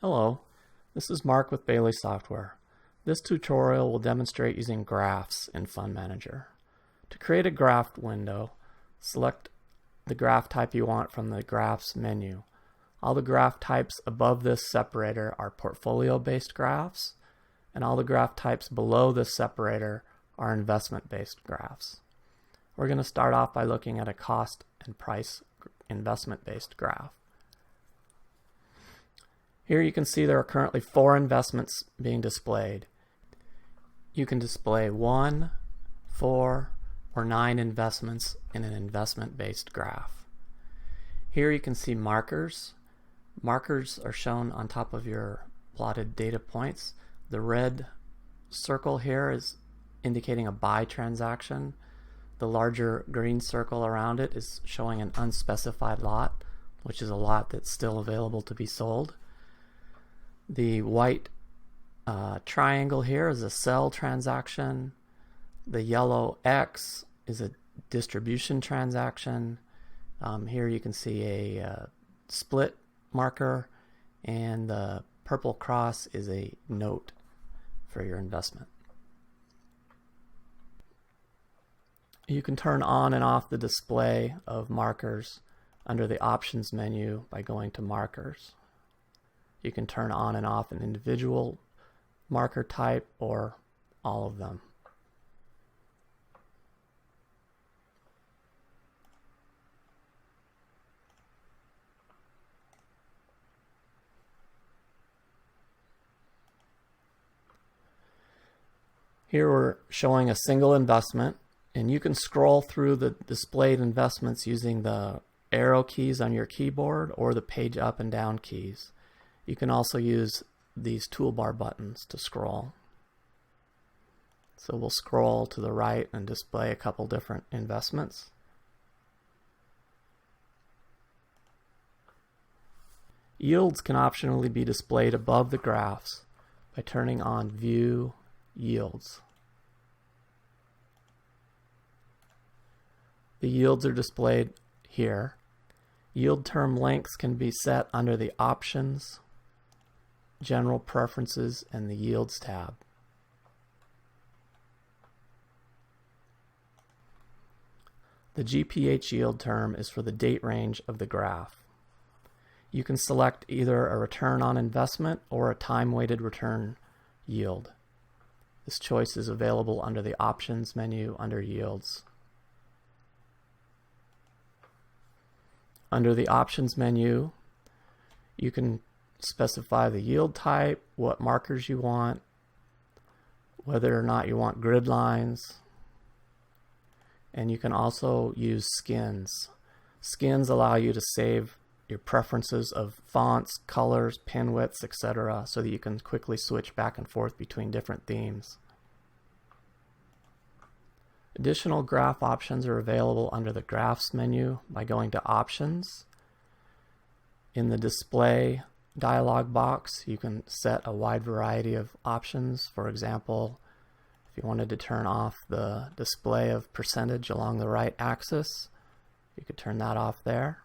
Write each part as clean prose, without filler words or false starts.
Hello, this is Mark with Bailey Software. This tutorial will demonstrate using graphs in Fund Manager. To create a graph window, select the graph type you want from the Graphs menu. All the graph types above this separator are portfolio-based graphs, and all the graph types below this separator are investment-based graphs. We're going to start off by looking at a cost and price investment-based graph. Here you can see there are currently 4 investments being displayed. You can display 1, 4, or 9 investments in an investment-based graph. Here you can see markers. Markers are shown on top of your plotted data points. The red circle here is indicating a buy transaction. The larger green circle around it is showing an unspecified lot, which is a lot that's still available to be sold. The white triangle here is a sell transaction. The yellow X is a distribution transaction. Here you can see a split marker, and the purple cross is a note for your investment. You can turn on and off the display of markers under the Options menu by going to Markers. You can turn on and off an individual marker type or all of them. Here we're showing a single investment, and you can scroll through the displayed investments using the arrow keys on your keyboard or the page up and down keys. You can also use these toolbar buttons to scroll. So we'll scroll to the right and display a couple different investments. Yields can optionally be displayed above the graphs by turning on View Yields. The yields are displayed here. Yield term lengths can be set under the Options, General Preferences, and the Yields tab. The GPH yield term is for the date range of the graph. You can select either a return on investment or a time-weighted return yield. This choice is available under the Options menu under Yields. Under the Options menu, you can specify the yield type, what markers you want, whether or not you want grid lines, and you can also use skins. Skins allow you to save your preferences of fonts, colors, pen widths, etc., so that you can quickly switch back and forth between different themes. Additional graph options are available under the Graphs menu by going to Options. In the Display dialog box, you can set a wide variety of options. For example, if you wanted to turn off the display of percentage along the right axis, you could turn that off there.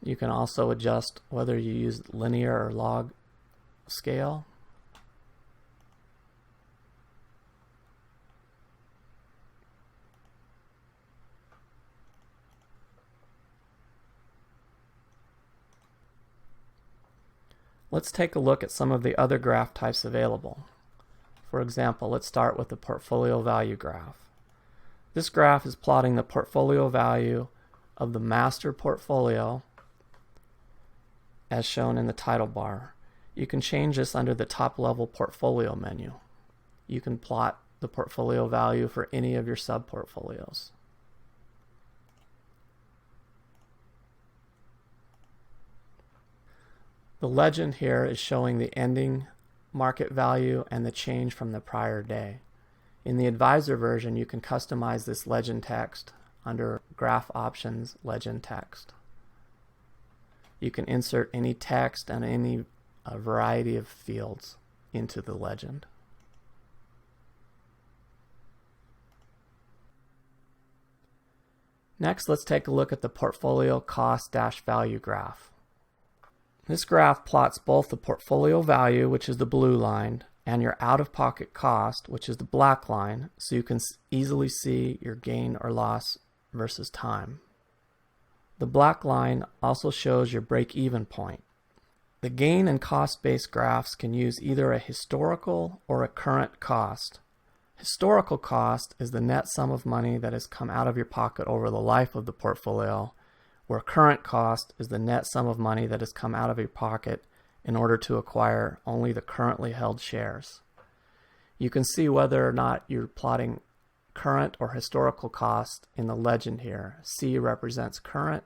You can also adjust whether you use linear or log scale. Let's take a look at some of the other graph types available. For example, let's start with the portfolio value graph. This graph is plotting the portfolio value of the master portfolio as shown in the title bar. You can change this under the top level portfolio menu. You can plot the portfolio value for any of your sub-portfolios. The legend here is showing the ending market value and the change from the prior day. In the advisor version, you can customize this legend text under Graph Options, Legend Text. You can insert any text and any variety of fields into the legend. Next, let's take a look at the portfolio cost-value graph. This graph plots both the portfolio value, which is the blue line, and your out-of-pocket cost, which is the black line, so you can easily see your gain or loss versus time. The black line also shows your break-even point. The gain and cost-based graphs can use either a historical or a current cost. Historical cost is the net sum of money that has come out of your pocket over the life of the portfolio, where current cost is the net sum of money that has come out of your pocket in order to acquire only the currently held shares. You can see whether or not you're plotting current or historical cost in the legend here. C represents current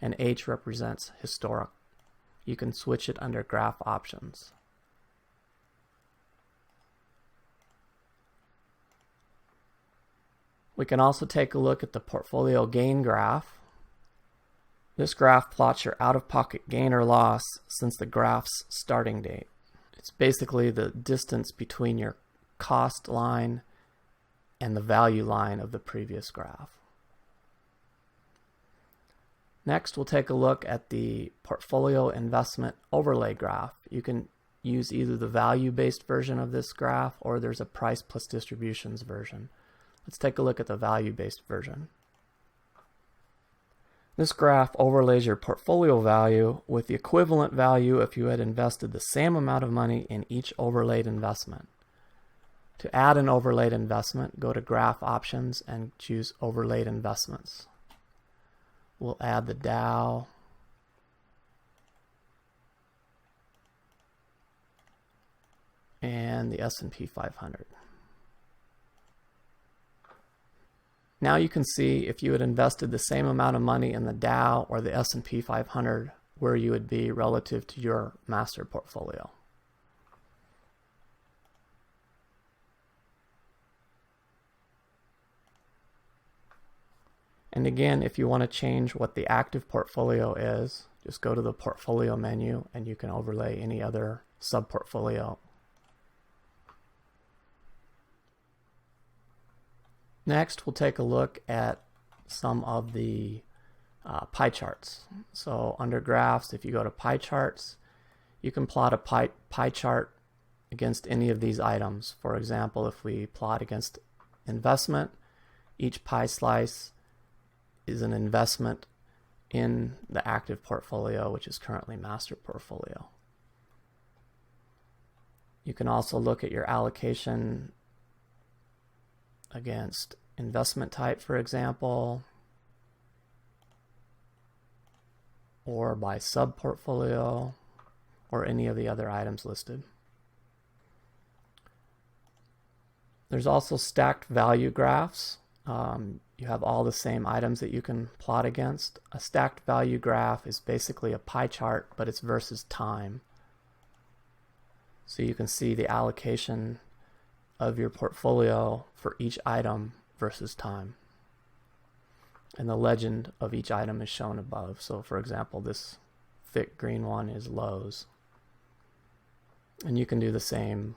and H represents historic. You can switch it under graph options. We can also take a look at the portfolio gain graph. This graph plots your out-of-pocket gain or loss since the graph's starting date. It's basically the distance between your cost line and the value line of the previous graph. Next, we'll take a look at the portfolio investment overlay graph. You can use either the value-based version of this graph or there's a price plus distributions version. Let's take a look at the value-based version. This graph overlays your portfolio value with the equivalent value if you had invested the same amount of money in each overlaid investment. To add an overlaid investment, go to Graph Options and choose Overlaid Investments. We'll add the Dow, and the S&P 500. Now you can see if you had invested the same amount of money in the Dow or the S&P 500, where you would be relative to your master portfolio. And again, if you want to change what the active portfolio is, just go to the portfolio menu and you can overlay any other sub-portfolio. Next, we'll take a look at some of the pie charts. So under graphs, if you go to pie charts, you can plot a pie chart against any of these items. For example, if we plot against investment, each pie slice is an investment in the active portfolio, which is currently master portfolio. You can also look at your allocation against investment type, for example, or by sub-portfolio, or any of the other items listed. There's also stacked value graphs. You have all the same items that you can plot against. A stacked value graph is basically a pie chart, but it's versus time. So you can see the allocation of your portfolio for each item versus time. And the legend of each item is shown above. So for example, this thick green one is Lowe's. And you can do the same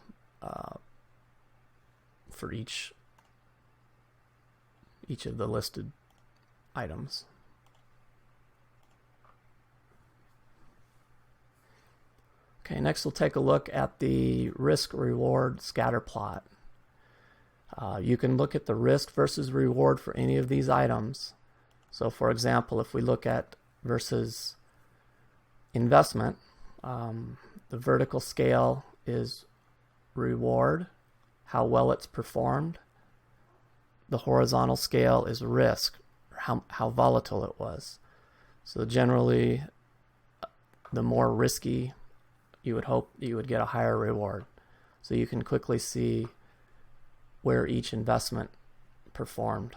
for each of the listed items. Okay, next we'll take a look at the risk-reward scatter plot. You can look at the risk versus reward for any of these items. So for example, if we look at versus investment, the vertical scale is reward, how well it's performed. The horizontal scale is risk, or how volatile it was. So generally, the more risky, you would hope you would get a higher reward. So you can quickly see where each investment performed.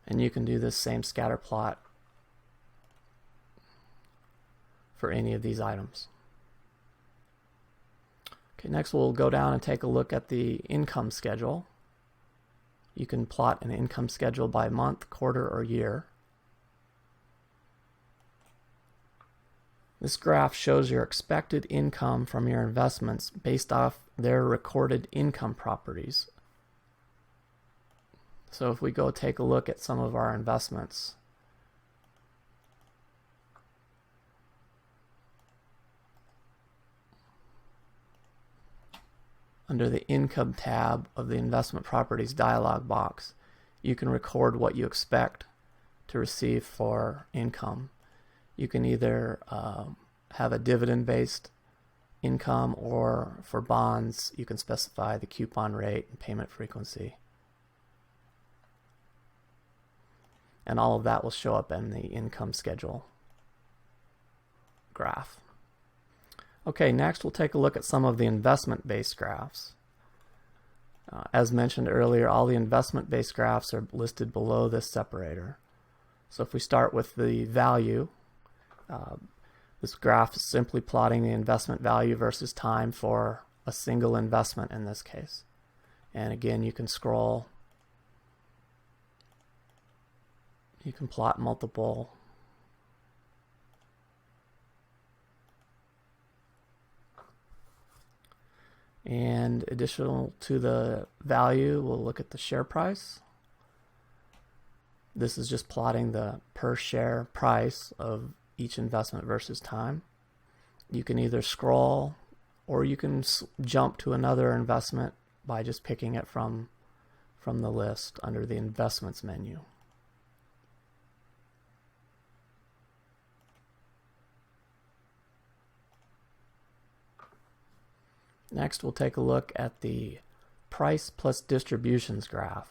And you can do this same scatter plot for any of these items. Okay, next we'll go down and take a look at the income schedule. You can plot an income schedule by month, quarter, or year. This graph shows your expected income from your investments based off their recorded income properties. So if we go take a look at some of our investments, under the Income tab of the Investment Properties dialog box, you can record what you expect to receive for income. You can either have a dividend-based income, or for bonds, you can specify the coupon rate and payment frequency. And all of that will show up in the income schedule graph. Okay, next we'll take a look at some of the investment-based graphs. As mentioned earlier, all the investment-based graphs are listed below this separator. So if we start with the value, this graph is simply plotting the investment value versus time for a single investment in this case. And again, you can scroll. You can plot multiple. And additional to the value, we'll look at the share price. This is just plotting the per share price of each investment versus time. You can either scroll, or you can jump to another investment by just picking it from the list under the Investments menu. Next, we'll take a look at the price plus distributions graph.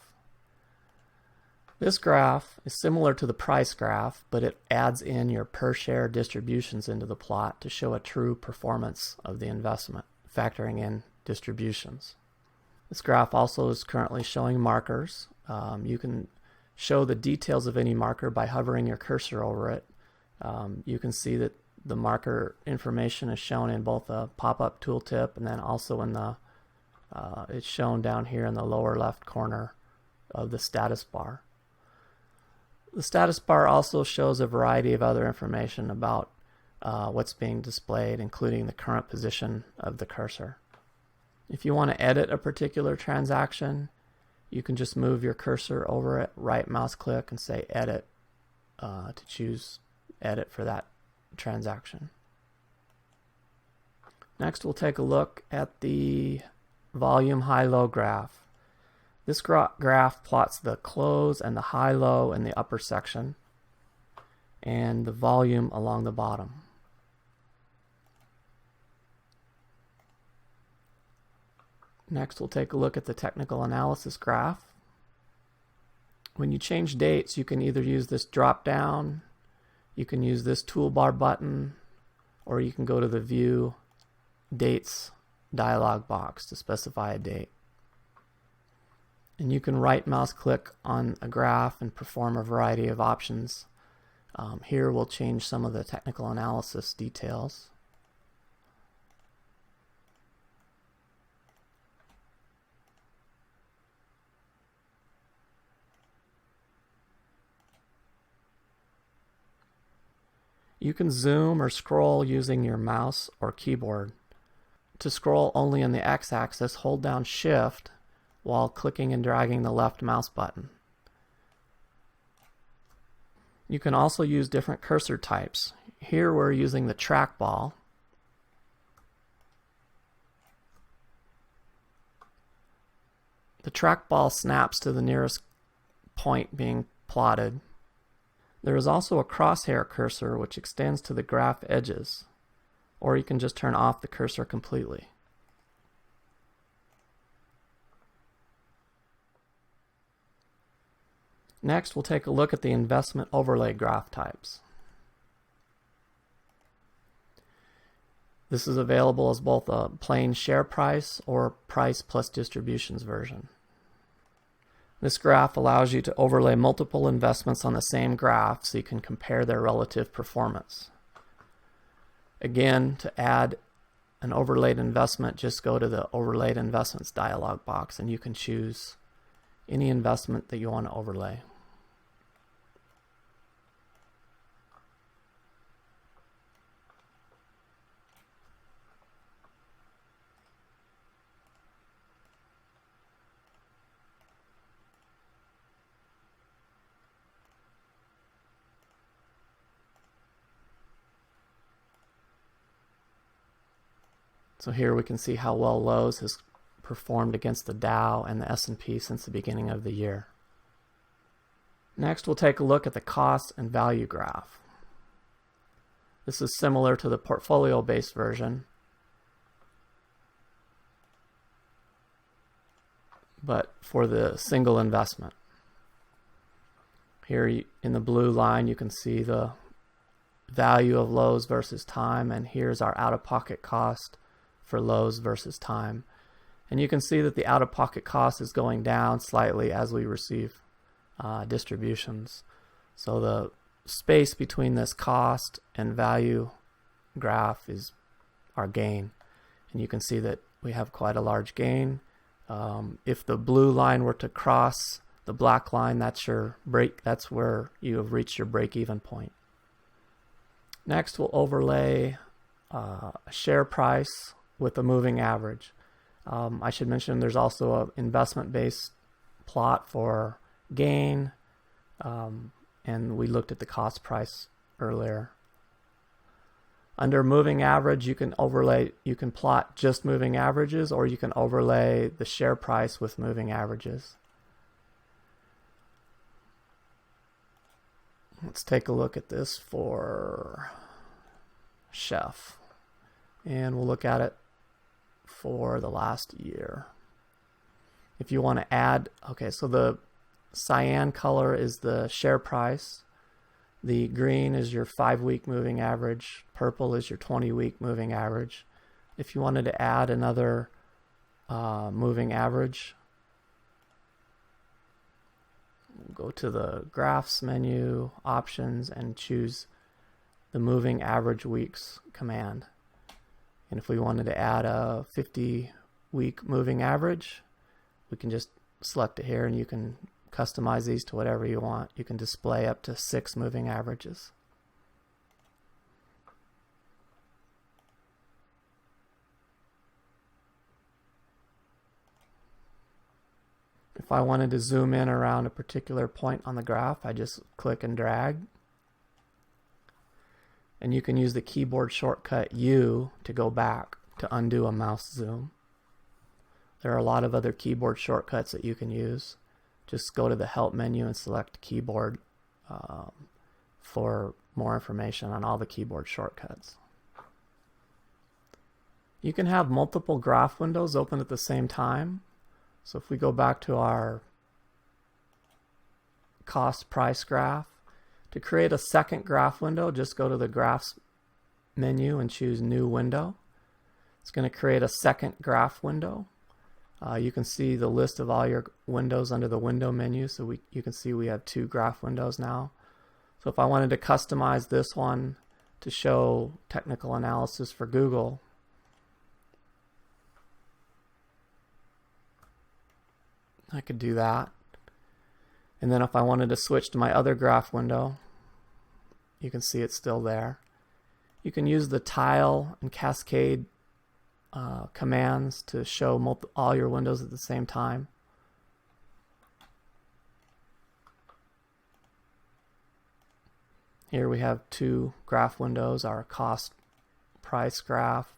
This graph is similar to the price graph, but it adds in your per share distributions into the plot to show a true performance of the investment, factoring in distributions. This graph also is currently showing markers. You can show the details of any marker by hovering your cursor over it. You can see that the marker information is shown in both a pop-up tooltip, and then also in the it's shown down here in the lower left corner of the status bar. The status bar also shows a variety of other information about what's being displayed, including the current position of the cursor. If you want to edit a particular transaction, you can just move your cursor over it, right mouse click, and say edit to choose edit for that transaction. Next, we'll take a look at the volume high-low graph. This graph plots the close and the high-low in the upper section and the volume along the bottom. Next, we'll take a look at the technical analysis graph. When you change dates, you can either use this drop down, you can use this toolbar button, or you can go to the View Dates dialog box to specify a date. And you can right mouse click on a graph and perform a variety of options. Here we'll change some of the technical analysis details. You can zoom or scroll using your mouse or keyboard. To scroll only in the x-axis, hold down Shift while clicking and dragging the left mouse button. You can also use different cursor types. Here we're using the trackball. The trackball snaps to the nearest point being plotted. There is also a crosshair cursor which extends to the graph edges, or you can just turn off the cursor completely. Next, we'll take a look at the investment overlay graph types. This is available as both a plain share price or price plus distributions version. This graph allows you to overlay multiple investments on the same graph so you can compare their relative performance. Again, to add an overlaid investment, just go to the Overlaid Investments dialog box and you can choose any investment that you want to overlay. So here we can see how well Lowe's has performed against the Dow and the S&P since the beginning of the year. Next, we'll take a look at the cost and value graph. This is similar to the portfolio-based version, but for the single investment. Here in the blue line you can see the value of Lowe's versus time, and here's our out-of-pocket cost for Lowe's versus time. And you can see that the out-of-pocket cost is going down slightly as we receive distributions. So the space between this cost and value graph is our gain, and you can see that we have quite a large gain. If the blue line were to cross the black line, that's where you have reached your break-even point. Next, we'll overlay a share price with a moving average. I should mention there's also an investment-based plot for gain, and we looked at the cost price earlier. Under moving average, you can plot just moving averages, or you can overlay the share price with moving averages. Let's take a look at this for Chef, and we'll look at it for the last year. If you want to add, okay, so the cyan color is the share price, the green is your 5-week moving average, purple is your 20-week moving average. If you wanted to add another moving average, we'll go to the graphs menu, options, and choose the moving average weeks command. And if we wanted to add a 50-week moving average, we can just select it here, and you can customize these to whatever you want. You can display up to 6 moving averages. If I wanted to zoom in around a particular point on the graph, I just click and drag. And you can use the keyboard shortcut U to go back to undo a mouse zoom. There are a lot of other keyboard shortcuts that you can use. Just go to the help menu and select keyboard for more information on all the keyboard shortcuts. You can have multiple graph windows open at the same time. So if we go back to our cost price graph, to create a second graph window, just go to the graphs menu and choose new window. It's going to create a second graph window. You can see the list of all your windows under the window menu, so you can see we have 2 graph windows now. So if I wanted to customize this one to show technical analysis for Google, I could do that. And then if I wanted to switch to my other graph window, you can see it's still there. You can use the tile and cascade commands to show all your windows at the same time. Here we have 2 graph windows, our cost price graph,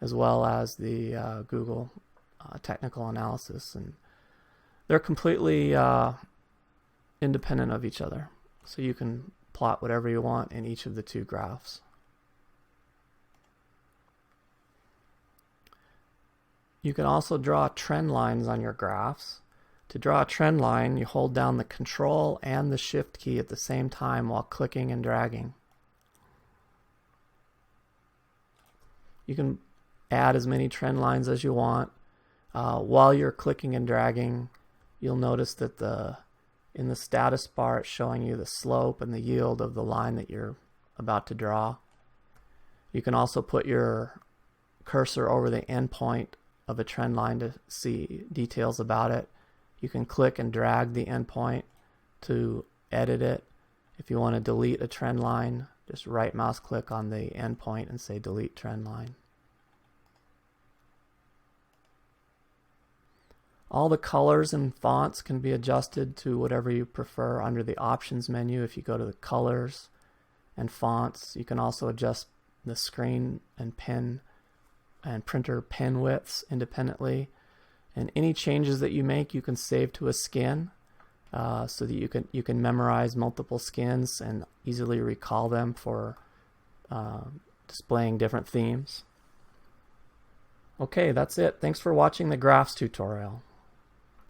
as well as the Google technical analysis, and they're completely independent of each other, so you can plot whatever you want in each of the 2 graphs. You can also draw trend lines on your graphs. To draw a trend line, you hold down the Control and the Shift key at the same time while clicking and dragging. You can add as many trend lines as you want. While you're clicking and dragging, you'll notice that in the status bar it's showing you the slope and the yield of the line that you're about to draw. You can also put your cursor over the endpoint of a trend line to see details about it. You can click and drag the endpoint to edit it. If you want to delete a trend line, just right mouse click on the endpoint and say delete trend line. All the colors and fonts can be adjusted to whatever you prefer under the options menu. If you go to the colors and fonts, you can also adjust the screen and pen and printer pen widths independently. And any changes that you make, you can save to a skin, so that you can memorize multiple skins and easily recall them for displaying different themes. Okay, that's it. Thanks for watching the graphs tutorial.